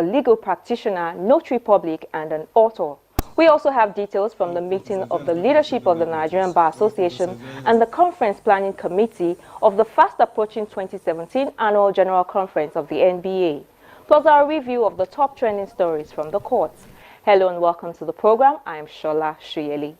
a legal practitioner, notary public, and an author. We also have details from the meeting of the leadership of the Nigerian Bar Association and the Conference Planning Committee of the fast-approaching 2017 Annual General Conference of the NBA, plus our review of the top trending stories from the courts. Hello and welcome to the program. I am Shola Shuyeli.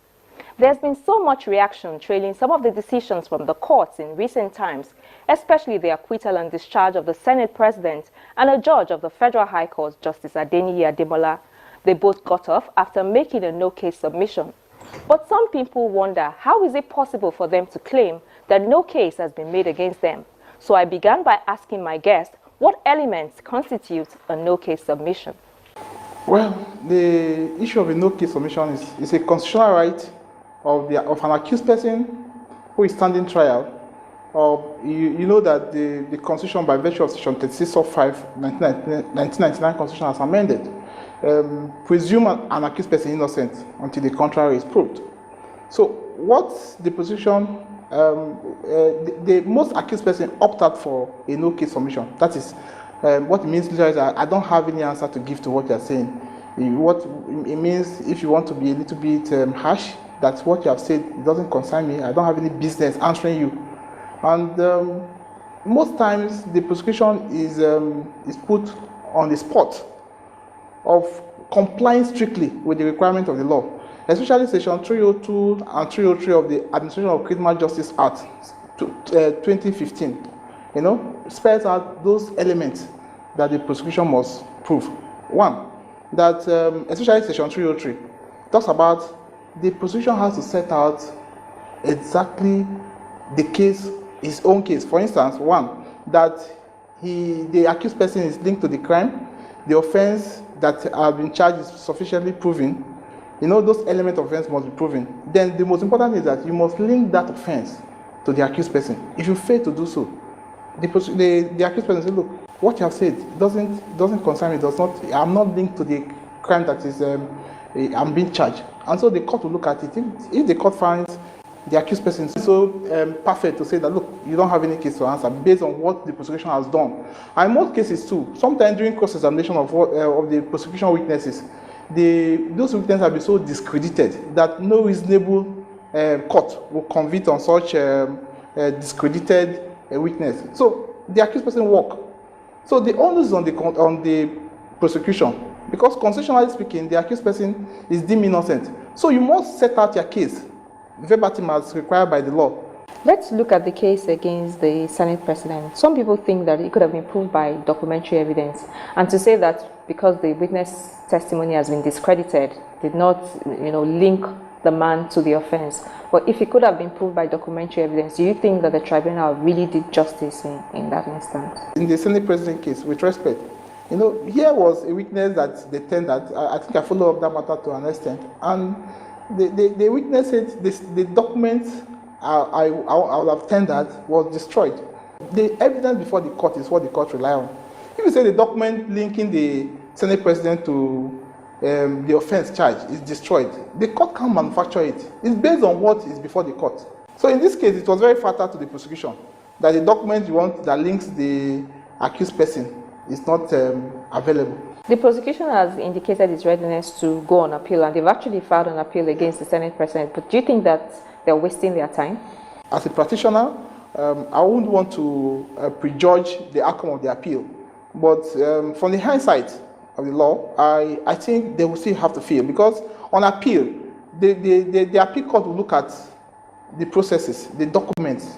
There's been so much reaction trailing some of the decisions from the courts in recent times, especially the acquittal and discharge of the Senate President and a judge of the Federal High Court, Justice Adeniyi Ademola. They both got off after making a no-case submission. But some people wonder, how is it possible for them to claim that no case has been made against them? So I began by asking my guest what elements constitute a no-case submission. Well, the issue of a no-case submission is a constitutional right of an accused person who is standing trial. You know that the Constitution, by virtue of Section 36 of 5, 1999 Constitution, has amended. Presume an accused person innocent until the contrary is proved. So, what the position, the most accused person opted for a no-case submission. That is, what it means is that I don't have any answer to give to what you're saying. What it means, if you want to be a little bit harsh, that's what you have said, it doesn't concern me, I don't have any business answering you. And most times, the prosecution is put on the spot of complying strictly with the requirement of the law, especially Section 302 and 303 of the Administration of Criminal Justice Act 2015. You know, spells out those elements that the prosecution must prove. One, that especially Section 303 talks about the prosecution has to set out exactly the case, his own case. For instance, one, that the accused person is linked to the crime, the offense that have been charged is sufficiently proven. You know, those elements of offense must be proven. Then the most important is that you must link that offense to the accused person. If you fail to do so, the accused person says, look, what you have said doesn't concern me, I'm not linked to the crime that is I'm being charged. And so the court will look at it. If the court finds the accused person is so perfect to say that, look, you don't have any case to answer based on what the prosecution has done. And in most cases too, sometimes during cross-examination of the prosecution witnesses, those witnesses have been so discredited that no reasonable court will convict on such discredited witness. So the accused person walk. So the onus is on the prosecution, because constitutionally speaking, the accused person is deemed innocent. So you must set out your case verbatim as required by the law. Let's look at the case against the Senate President. Some people think that it could have been proved by documentary evidence, and to say that because the witness testimony has been discredited, did not, link the man to the offense. But if it could have been proved by documentary evidence, do you think that the tribunal really did justice in that instance? In the Senate President case, with respect, here was a witness that they tendered. I think I follow up that matter to an extent, and the witness said the document I would have tendered was destroyed. The evidence before the court is what the court rely on. If you say the document linking the Senate President to the offense charge is destroyed, the court can't manufacture it. It's based on what is before the court. So in this case, it was very fatal to the prosecution that the document you want that links the accused person is not available. The prosecution has indicated its readiness to go on appeal, and they've actually filed an appeal against the Senate President. But do you think that they're wasting their time? As a practitioner, I wouldn't want to prejudge the outcome of the appeal. But from the hindsight of the law, I think they will still have to feel, because on appeal, the appeal court will look at the processes, the documents.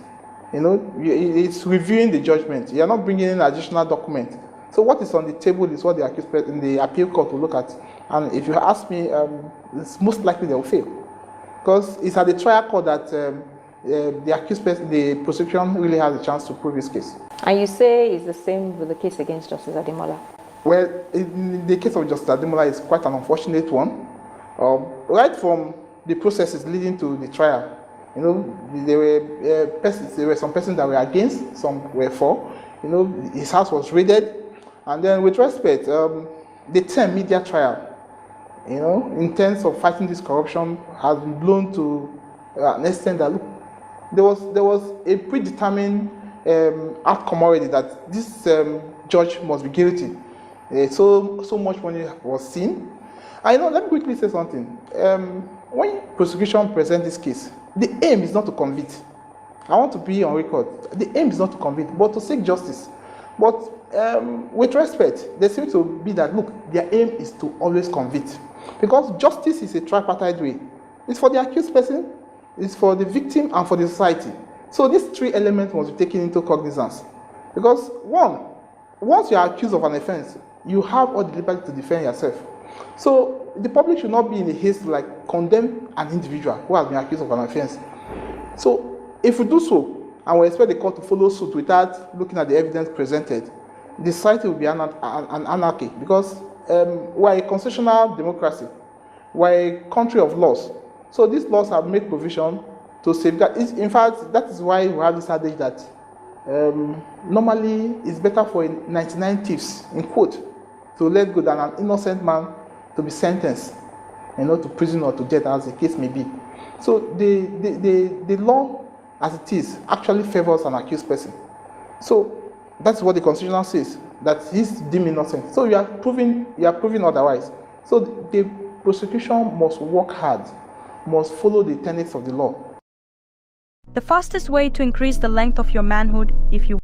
It's reviewing the judgment. You're not bringing in additional document. So what is on the table is what the accused person in the appeal court will look at. And if you ask me, it's most likely they will fail, because it's at the trial court that the accused person, the prosecution, really has a chance to prove his case. And you say it's the same with the case against Justice Ademola? Well, in the case of Justice Ademola, it's quite an unfortunate one. Right from the processes leading to the trial, there were some persons that were against, some were for. His house was raided. And then with respect, the term media trial, in terms of fighting this corruption, has been blown to an extent that, look, there was a predetermined outcome already that this judge must be guilty. so much money was seen. I know. Let me quickly say something. When prosecution present this case, the aim is not to convict. I want to be on record. The aim is not to convict, but to seek justice. But with respect, there seems to be that, look, their aim is to always convict. Because justice is a tripartite way. It's for the accused person, it's for the victim, and for the society. So these three elements must be taken into cognizance. Because one, once you are accused of an offense, you have all the liberty to defend yourself. So the public should not be in a haste to like condemn an individual who has been accused of an offense. So if we do so, and we expect the court to follow suit without looking at the evidence presented, the society will be an anarchy, because we're a constitutional democracy. We're a country of laws. So these laws have made provision to safeguard. In fact, that is why we have this adage that normally it's better for 99 thieves, in quote, to let go than an innocent man to be sentenced, to prison or to death, as the case may be. So the law as it is actually favors an accused person. So that's what the Constitution says, that he's deemed innocent. So you are proving otherwise. So the prosecution must work hard, must follow the tenets of the law. The fastest way to increase the length of your manhood, if you